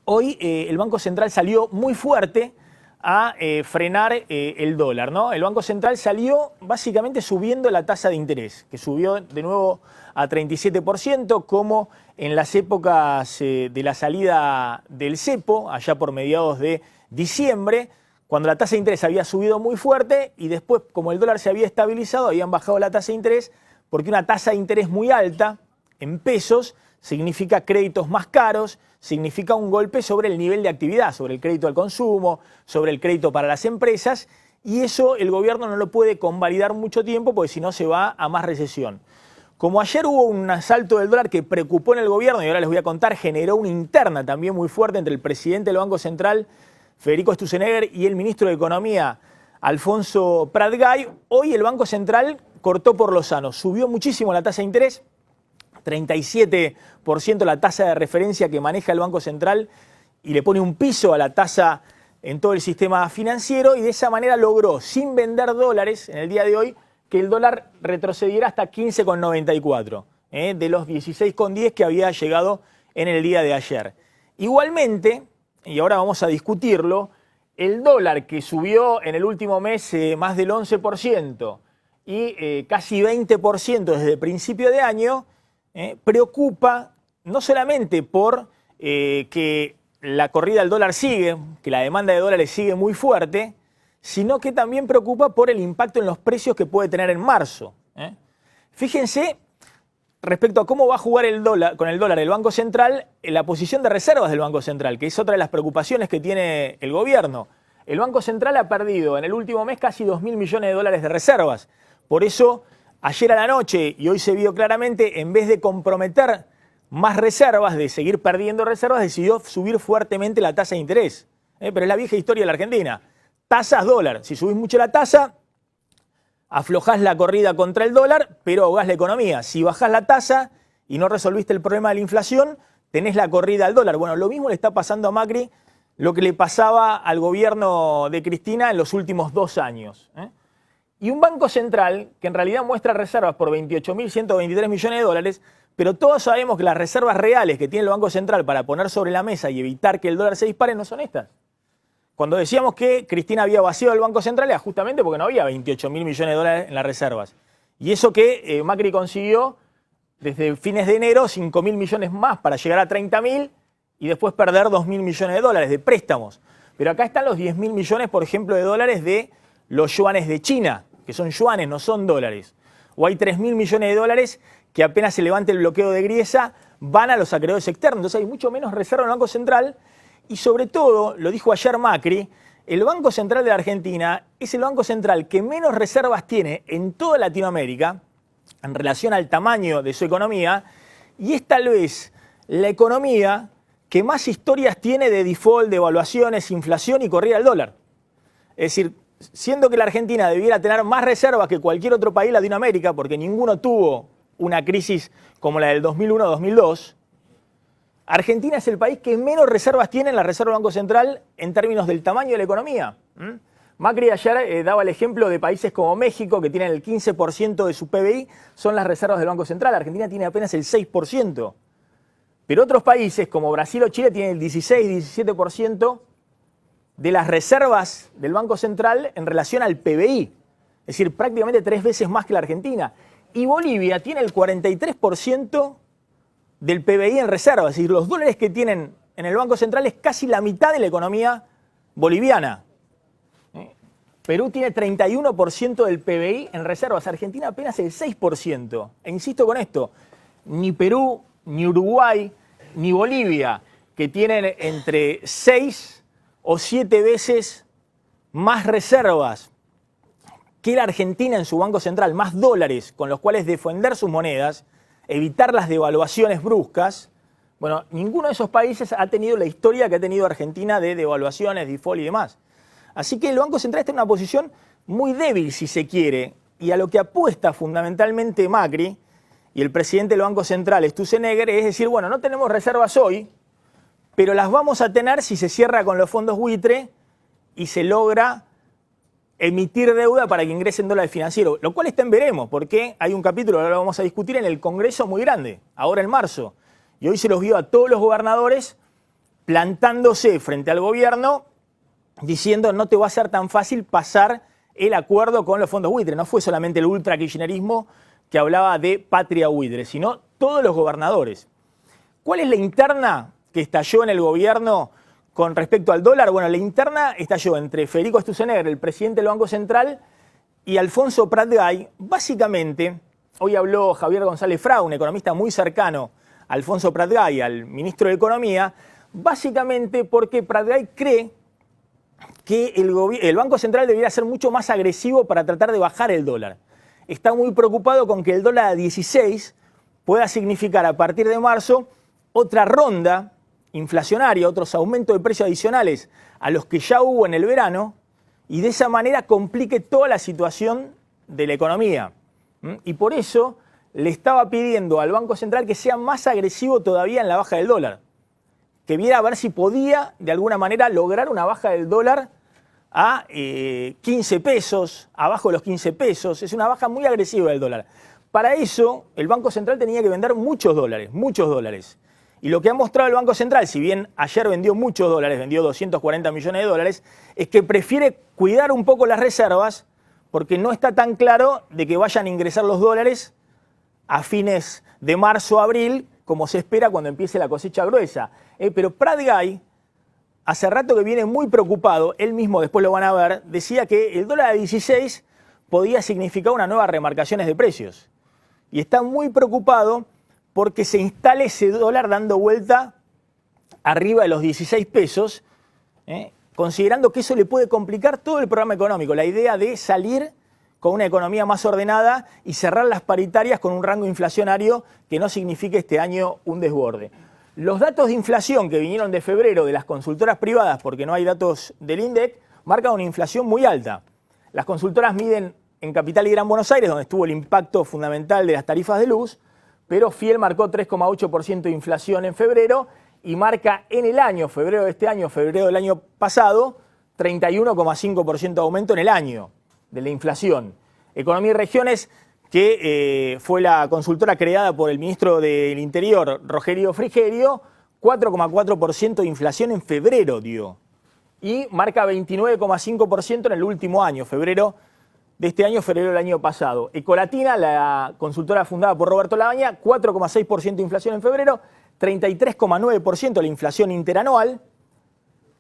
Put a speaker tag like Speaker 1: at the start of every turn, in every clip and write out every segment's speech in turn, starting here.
Speaker 1: Hoy el Banco Central salió muy fuerte a frenar el dólar, ¿no? El Banco Central salió básicamente subiendo la tasa de interés, que subió de nuevo a 37%, como en las épocas de la salida del cepo, allá por mediados de diciembre, cuando la tasa de interés había subido muy fuerte y después, como el dólar se había estabilizado, habían bajado la tasa de interés, porque una tasa de interés muy alta, en pesos, significa créditos más caros, significa un golpe sobre el nivel de actividad, sobre el crédito al consumo, sobre el crédito para las empresas, y eso el gobierno no lo puede convalidar mucho tiempo porque si no se va a más recesión. Como ayer hubo un asalto del dólar que preocupó en el gobierno, y ahora les voy a contar, generó una interna también muy fuerte entre el presidente del Banco Central, Federico Sturzenegger, y el ministro de Economía, Alfonso Prat-Gay, hoy el Banco Central cortó por lo sano, subió muchísimo la tasa de interés, 37% la tasa de referencia que maneja el Banco Central y le pone un piso a la tasa en todo el sistema financiero y de esa manera logró, sin vender dólares en el día de hoy, que el dólar retrocediera hasta 15,94, de los 16,10 que había llegado en el día de ayer. Igualmente, y ahora vamos a discutirlo, el dólar que subió en el último mes más del 11% y casi 20% desde el principio de año, preocupa no solamente por que la corrida al dólar sigue, que la demanda de dólares sigue muy fuerte, sino que también preocupa por el impacto en los precios que puede tener en marzo. Fíjense, respecto a cómo va a jugar con el dólar el Banco Central, en la posición de reservas del Banco Central, que es otra de las preocupaciones que tiene el gobierno. El Banco Central ha perdido en el último mes casi 2.000 millones de dólares de reservas. Por eso, ayer a la noche, y hoy se vio claramente, en vez de comprometer más reservas, de seguir perdiendo reservas, decidió subir fuertemente la tasa de interés. Pero es la vieja historia de la Argentina. Tasas dólar. Si subís mucho la tasa, aflojás la corrida contra el dólar, pero ahogás la economía. Si bajás la tasa y no resolviste el problema de la inflación, tenés la corrida al dólar. Bueno, lo mismo le está pasando a Macri, lo que le pasaba al gobierno de Cristina en los últimos 2 años. Y un Banco Central que en realidad muestra reservas por 28.123 millones de dólares, pero todos sabemos que las reservas reales que tiene el Banco Central para poner sobre la mesa y evitar que el dólar se dispare no son estas. Cuando decíamos que Cristina había vaciado el Banco Central era justamente porque no había 28.000 millones de dólares en las reservas. Y eso que Macri consiguió desde fines de enero 5.000 millones más para llegar a 30.000 y después perder 2.000 millones de dólares de préstamos. Pero acá están los 10.000 millones, por ejemplo, de dólares de los yuanes de China, que son yuanes, no son dólares. O hay 3.000 millones de dólares que apenas se levante el bloqueo de Griesa van a los acreedores externos. Entonces hay mucho menos reserva en el Banco Central y sobre todo, lo dijo ayer Macri, el Banco Central de la Argentina es el Banco Central que menos reservas tiene en toda Latinoamérica en relación al tamaño de su economía y es tal vez la economía que más historias tiene de default, devaluaciones, inflación y corrida al dólar. Es decir, siendo que la Argentina debiera tener más reservas que cualquier otro país de Latinoamérica, porque ninguno tuvo una crisis como la del 2001-2002, Argentina es el país que menos reservas tiene en la Reserva del Banco Central en términos del tamaño de la economía. Macri ayer daba el ejemplo de países como México, que tienen el 15% de su PBI, son las reservas del Banco Central. Argentina tiene apenas el 6%. Pero otros países como Brasil o Chile tienen el 16-17% de las reservas del Banco Central en relación al PBI. Es decir, prácticamente 3 veces más que la Argentina. Y Bolivia tiene el 43% del PBI en reservas. Es decir, los dólares que tienen en el Banco Central es casi la mitad de la economía boliviana. Perú tiene 31% del PBI en reservas. Argentina apenas el 6%. E insisto con esto, ni Perú, ni Uruguay, ni Bolivia, que tienen entre 6 o 7 veces más reservas que la Argentina en su Banco Central, más dólares con los cuales defender sus monedas, evitar las devaluaciones bruscas. Bueno, ninguno de esos países ha tenido la historia que ha tenido Argentina de devaluaciones, default y demás. Así que el Banco Central está en una posición muy débil, si se quiere, y a lo que apuesta fundamentalmente Macri y el presidente del Banco Central, Sturzenegger, es decir, bueno, no tenemos reservas hoy, pero las vamos a tener si se cierra con los fondos buitre y se logra emitir deuda para que ingresen dólares financieros, lo cual está en veremos, porque hay un capítulo, ahora lo vamos a discutir, en el Congreso muy grande, ahora en marzo, y hoy se los vio a todos los gobernadores plantándose frente al gobierno, diciendo no te va a ser tan fácil pasar el acuerdo con los fondos buitre. No fue solamente el ultra kirchnerismo que hablaba de patria buitre, sino todos los gobernadores. ¿Cuál es la interna que estalló en el gobierno con respecto al dólar? Bueno, la interna estalló entre Federico Sturzenegger, el presidente del Banco Central, y Alfonso Pratgay. Básicamente, hoy habló Javier González Frau, un economista muy cercano a Alfonso Pratgay, al ministro de Economía, básicamente porque Pratgay cree que el Banco Central debería ser mucho más agresivo para tratar de bajar el dólar. Está muy preocupado con que el dólar a 16 pueda significar a partir de marzo otra ronda inflacionaria, otros aumentos de precios adicionales a los que ya hubo en el verano, y de esa manera complique toda la situación de la economía. Y por eso le estaba pidiendo al Banco Central que sea más agresivo todavía en la baja del dólar, que viera a ver si podía de alguna manera lograr una baja del dólar a 15 pesos, abajo de los 15 pesos. Es una baja muy agresiva del dólar. Para eso, el Banco Central tenía que vender muchos dólares, muchos dólares. Y lo que ha mostrado el Banco Central, si bien ayer vendió muchos dólares, vendió 240 millones de dólares, es que prefiere cuidar un poco las reservas porque no está tan claro de que vayan a ingresar los dólares a fines de marzo o abril, como se espera cuando empiece la cosecha gruesa. Pero Pratgay, hace rato que viene muy preocupado, él mismo después lo van a ver, decía que el dólar a 16 podía significar una nueva remarcaciones de precios. Y está muy preocupado porque se instale ese dólar dando vuelta arriba de los 16 pesos, considerando que eso le puede complicar todo el programa económico, la idea de salir con una economía más ordenada y cerrar las paritarias con un rango inflacionario que no signifique este año un desborde. Los datos de inflación que vinieron de febrero de las consultoras privadas, porque no hay datos del INDEC, marcan una inflación muy alta. Las consultoras miden en Capital y Gran Buenos Aires, donde estuvo el impacto fundamental de las tarifas de luz, pero Fiel marcó 3,8% de inflación en febrero y marca en el año, febrero de este año, febrero del año pasado, 31,5% de aumento en el año de la inflación. Economía y Regiones, que fue la consultora creada por el ministro del Interior, Rogerio Frigerio, 4,4% de inflación en febrero dio. Y marca 29,5% en el último año, febrero de este año, febrero del año pasado. Ecolatina, la consultora fundada por Roberto Labaña, 4,6% de inflación en febrero, 33,9% la inflación interanual.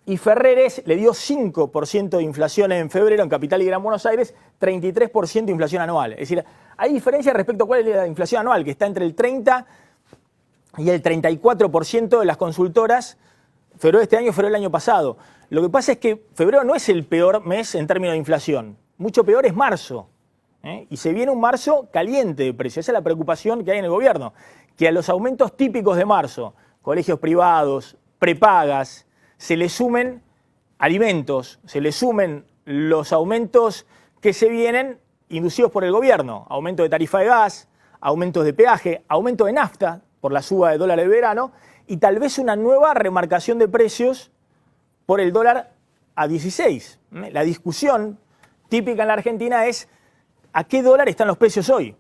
Speaker 1: Y Ferreres le dio 5% de inflación en febrero en Capital y Gran Buenos Aires, 33% de inflación anual. Es decir, hay diferencia respecto a cuál es la inflación anual, que está entre el 30 y el 34% de las consultoras, febrero de este año, febrero del año pasado. Lo que pasa es que febrero no es el peor mes en términos de inflación. Mucho peor es marzo. Y se viene un marzo caliente de precios. Esa es la preocupación que hay en el gobierno. Que a los aumentos típicos de marzo, colegios privados, prepagas, se le sumen alimentos, se le sumen los aumentos que se vienen inducidos por el gobierno. Aumento de tarifa de gas, aumentos de peaje, aumento de nafta por la suba de dólar de verano y tal vez una nueva remarcación de precios por el dólar a 16. La discusión típica en la Argentina es ¿a qué dólar están los precios hoy?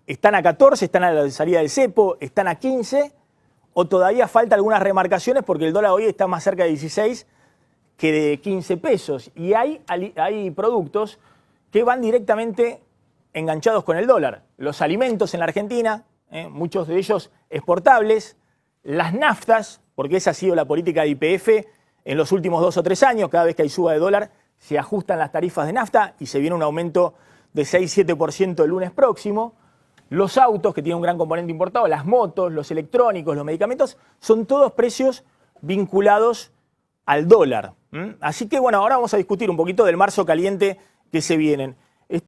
Speaker 1: ¿Están a 14? ¿Están a la salida del cepo? ¿Están a 15? ¿O todavía falta algunas remarcaciones porque el dólar hoy está más cerca de 16 que de 15 pesos? Y hay productos que van directamente enganchados con el dólar. Los alimentos en la Argentina, muchos de ellos exportables, las naftas, porque esa ha sido la política de YPF en los últimos 2 o 3 años, cada vez que hay suba de dólar, se ajustan las tarifas de nafta y se viene un aumento de 6-7% el lunes próximo. Los autos, que tienen un gran componente importado, las motos, los electrónicos, los medicamentos, son todos precios vinculados al dólar. Así que bueno, ahora vamos a discutir un poquito del marzo caliente que se vienen.